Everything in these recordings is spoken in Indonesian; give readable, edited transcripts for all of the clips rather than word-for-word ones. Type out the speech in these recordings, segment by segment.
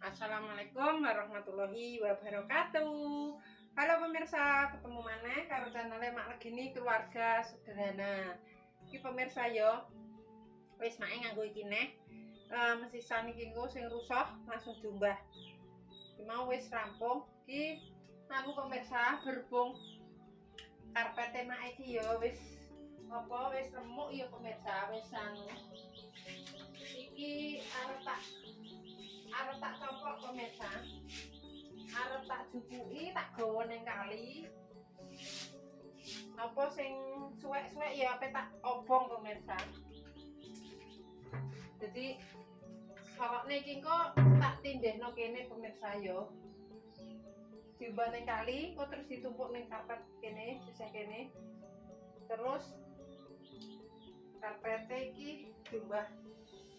Assalamualaikum warahmatullahi wabarakatuh. Halo pemirsa, ketemu mana karo channel Mak Legini Keluarga Sederhana. Iki pemirsa yo, wis mae nganggo iki neh. Mesisan iki engko sing rusak langsung diumbah. Iki mau wis rampung. Iki aku pemirsa berhubung karpete mak iki yo wis wis remuk ya pemirsa, wis anu. Iki arep tak copok pemirsa, arep tak jupuki, tak gawa ning kali. Apa sing suwek-suwek ya ape tak obong pemirsa. Jadi kalau niki kok tak tindehno kene pemirsa yo. Diubah ning kali, kok terus ditumpuk ning karpet kene, sisih kene. Terus karpete iki diubah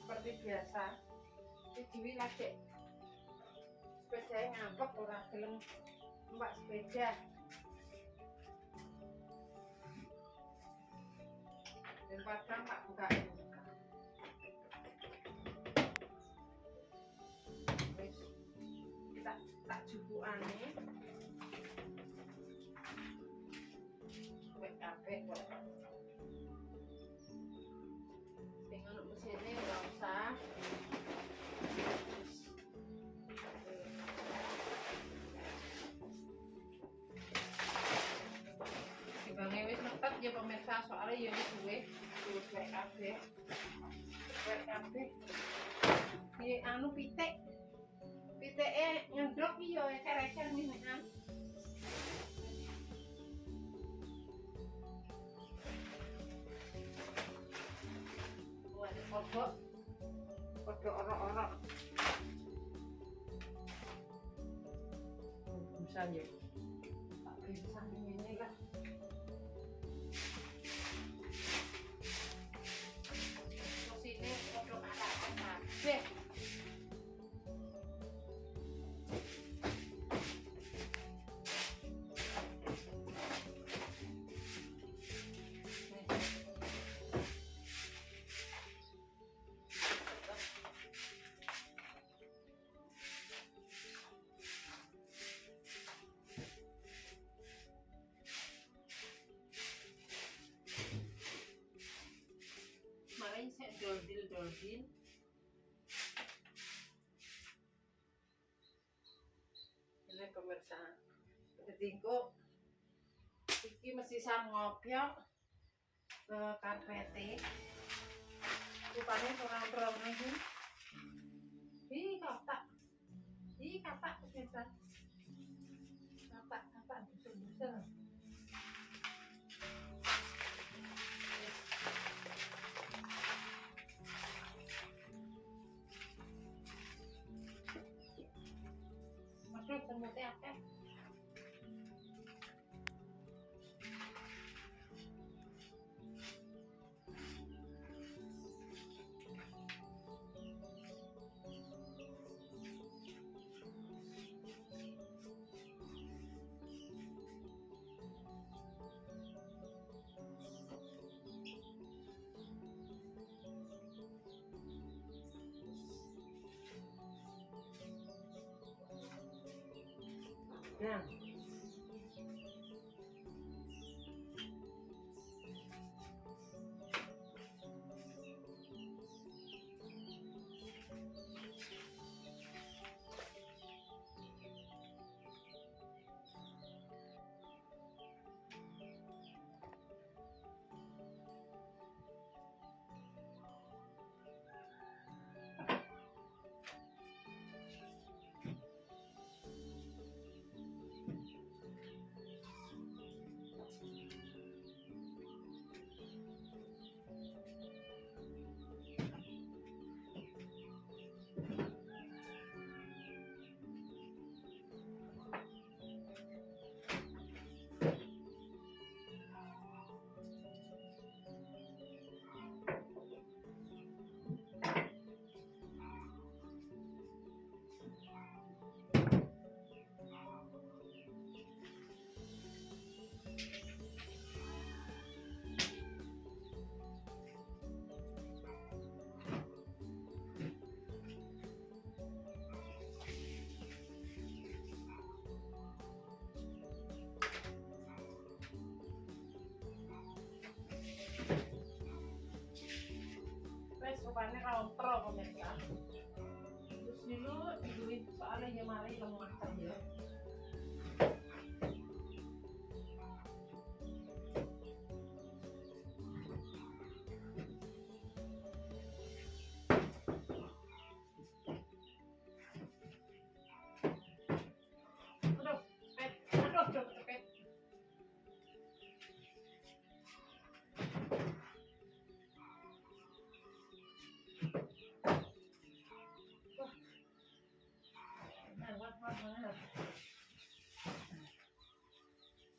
seperti biasa. Diwi lagi sepeda ngambek ora gelem numpak sepeda. Dan padang tak buka. Wis kita tak jupukane. Wek kabeh kok. Sing ono mesine ora usah. Bangnya wis nepet ya pemirsa, soalnya ya wis suwe wek kabeh. Piye anu pitik. Pitike ngendrok iki ya eker-eker minekan. Waduh kodok orok-orok. Bisa ya. Tak bisa ini lah. Sini kodok ada kabeh. Malah saya doldil. Ini pemirsa. Jadi kok iki mesti ngopiok ke karpete. Rupanya terang-terang iki. Ih kapak pemirsa. Kapak busur-busur. Masuk semutnya akeh. Nah, rupanya rontok pemirsa. Terus dulu soalnya ya mari lemah saja.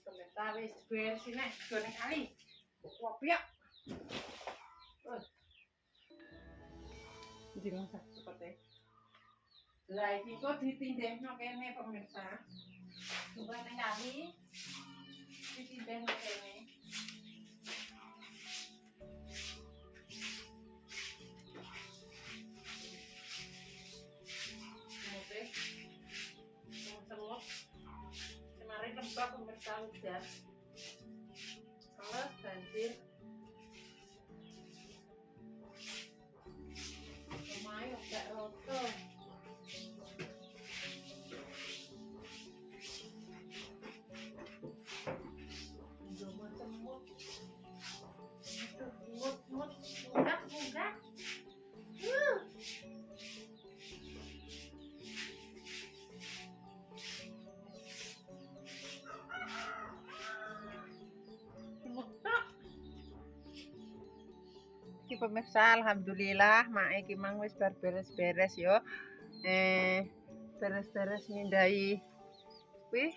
Pemirsa wis beresin nek goreng kali. Kopiak. Iki masak seperti. Lah iki kok ditindehno kene pemirsa. Coba ning kali ditindehno kene. Kemarin lembab pemirsa hujan. Kalau banjir. Lumayan gak roto. Cuma semut. Mut. Munggah. Pemirsa, alhamdulillah mak iki mang wis bar beres-beres yo. Beres-beres mindai kuwi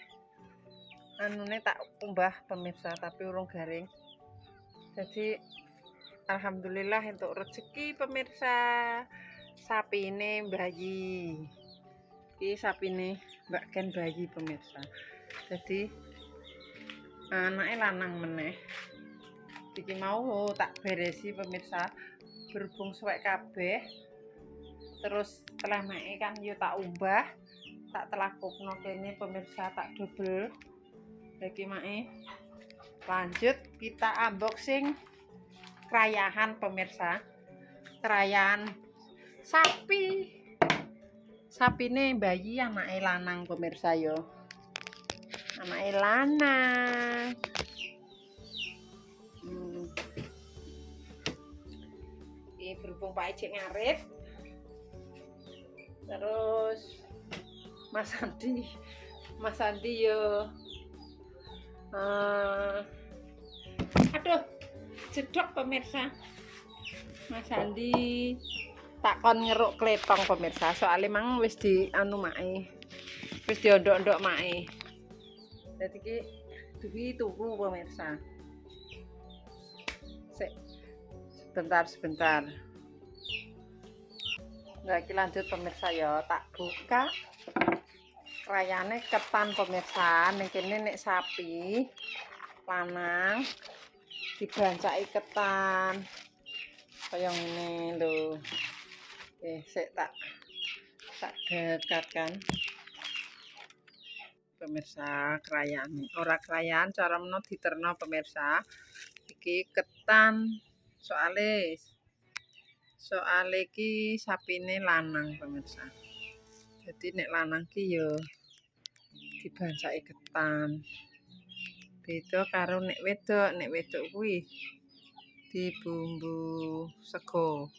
anune tak umbah pemirsa tapi urung garing. Jadi alhamdulillah entuk rezeki pemirsa. Sapine bayi. Iki sapine Mbak Ken bayi pemirsa. Jadi anake lanang meneh. Iki mau tak beresi pemirsa berhubung suwek kabeh terus setelah mae kan yo tak umbah tak telakukno kene pemirsa tak double iki mae lanjut kita unboxing krayahan pemirsa krayahan sapine bayi anake lanang pemirsa yo anake lanang. Berhubung Pak Ejek ngarit terus Mas Andi yo aduh jedok pemirsa Mas Andi takon ngeruk klepong pemirsa soalnya mang wis di anu mae wis diondok-ondok mae dadi iki duwi tuku pemirsa sebentar. Nah, iki lanjut pemirsa ya, tak buka. Rayane ketan pemirsa, ning kene nek sapi lanang dibancaki ketan. Kaya ngene lho. Sik tak dekatkan. Pemirsa, krayane. Ora krayan, cara meno diterno pemirsa. Iki ketan soale iki sapine lanang pemirsa. Jadi nek lanang ki yo dibancaki ketan. Beda karo nek wedok kuwi dibumbu sego.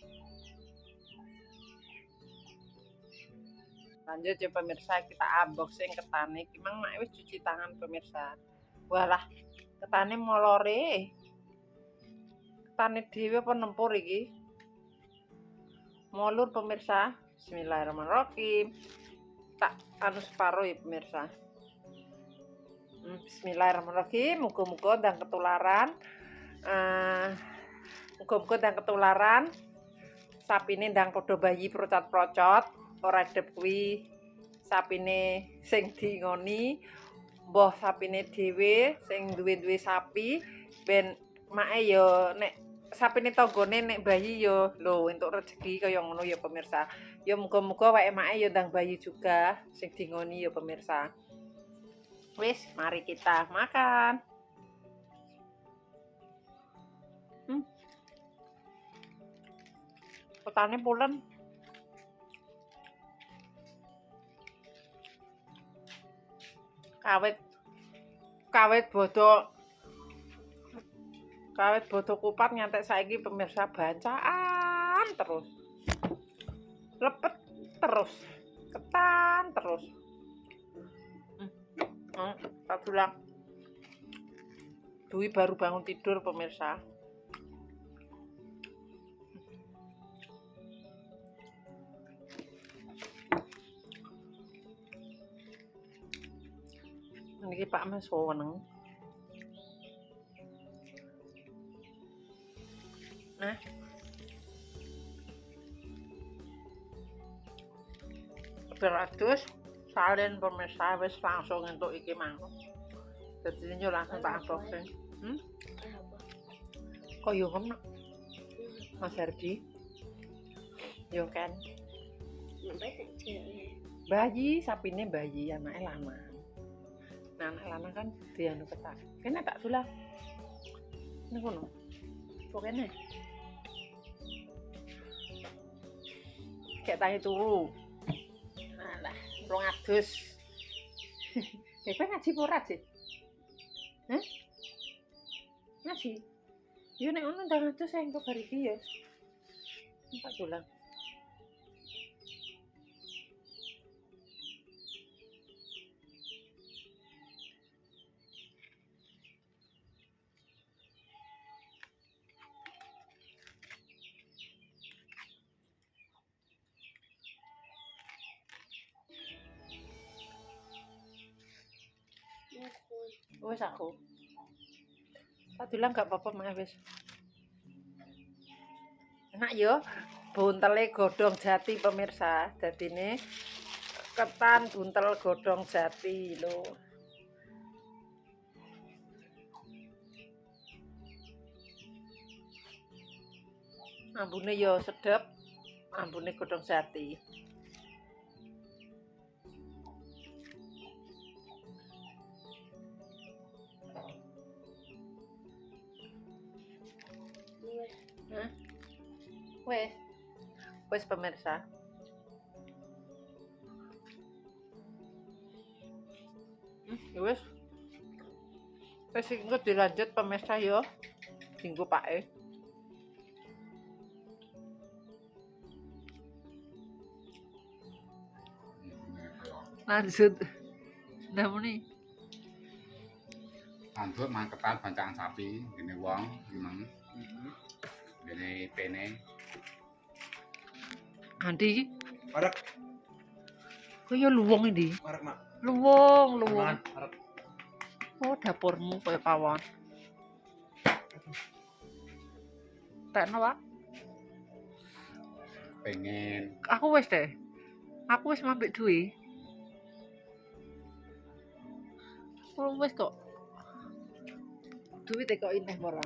Lanjut ya pemirsa kita unboxing ketane. Iki mang mak wis cuci tangan pemirsa. Walah, ketane molore. Ketane dhewe apa nempur iki? Molur pemirsa. Bismillahirrahmanirrahim. Tak anu separo ya pemirsa. Bismillahirrahmanirrahim. Muga-muga ndang ketularan. Sapine ndang padha bayi procot-procot, ora dep kuwi sapine sing diingoni. Mbah sapine dhewe sing duwe-duwe sapi ben make ya nek sapine tanggane nek bayi ya lho entuk rezeki kaya ngono ya pemirsa. Ya muga-muga wae make ya ndang bayi juga sing diingoni ya pemirsa. Wis, mari kita makan. Ketane pulen. Kawit bodo kupat ngantek saiki pemirsa bacaan terus. Lepet terus. Ketan terus. Tak tulang. Dwi baru bangun tidur pemirsa. Niki Pak Mas seneng. Nah. Beratus salin pemirsa wis langsung entuk iki mang. Dadi yo langsung tak unboxing. Kok yo ngono? Mas Herdi. Yo kan. Bayi, sapine bayi, anake lanang. Nah, anak lanang kan dianu ketak. Kene tak tulang. Ning kono. Pokoknya. Kayak tangi turu. Alah, 200. Kowe ngaji apa ora, Dik? Hah? Ngaji? Yo nek ono 200 engko bar iki ya. Tak tulang. Wes aku. Tak bilang gak apa-apa Mak wis. Enak yo. Buntele godhong jati pemirsa. Dadine ketan buntel godhong jati lho. Ambune yo sedep. Ambune godhong jati. Hah? Wes pemirsa. Wes. Wes engko dilanjut pemirsa yo. Dinggo pake. Lanjut. Namune. Lanjut mangketan bancakan sapi, gini wong, gimana? Gini pene. Andi. Arek. Kaya luwung iki. Arek, Mak. Luwung. Arek. Oh, dapurmu kaya pawon. Tekno, Pak. Pengen. Aku wis deh. Aku wis mambek duwe. Wis kok. Duit kok ineh ora.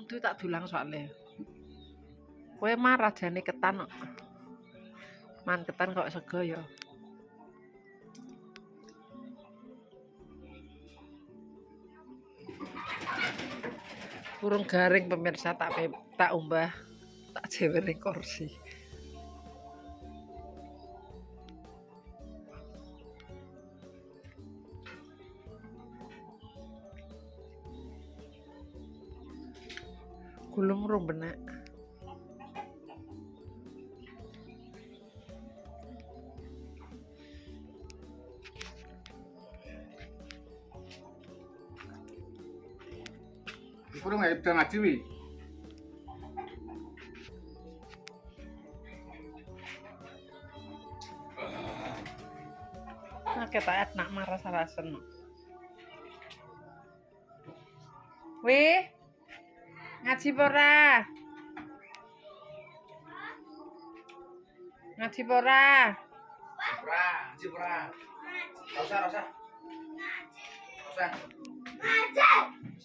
Duit tak dulang soalnya. Kowe mah rajane ketan kok. Man ketan kok sego ya. Burung garing pemirsa tak umbah, tak jewer ning kursi. Gulung rung benak. Kurang nggak bisa ngaji wi. Nah, kita nak marah sarasen. Wih, ngaji pora. Ngaji pora. Ngaji pura. Rasa.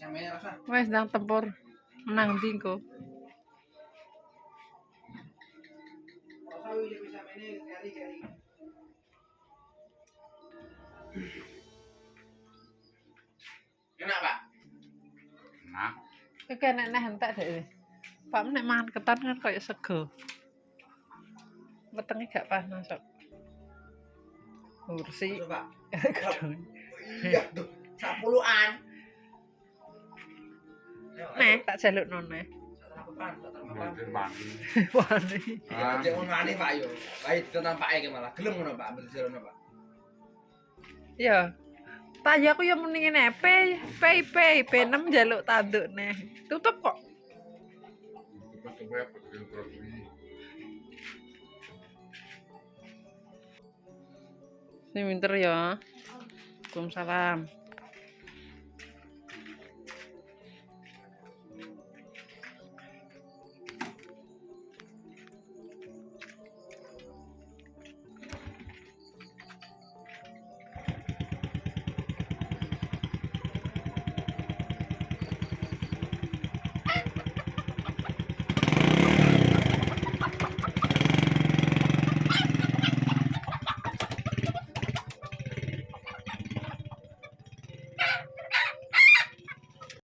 Sampe rasa. Wes ndang tempur. Menang ndi engko? Rasa wis bisa mene kali-kali. Enak, Pak. Nah, Iki enak entek dek. Pak nek mangan ketan kan kayak sego. Wetenge gak panas kok. Kursi. Coba. Gedung. Iya tuh, 10-an. Neh, tak jalukno neh. Mungkin mandi. Wani. Ya, cek ngono aneh Pak yo. Baik tenan Pak iki malah gelem ngono Pak, ambil jalan Pak. Ya. Tayo aku ya muni ngene, P6 jaluk tanduk neh. Tutup kok. Coba betul terus ini. Sing pinter ya. Waalaikumsalam.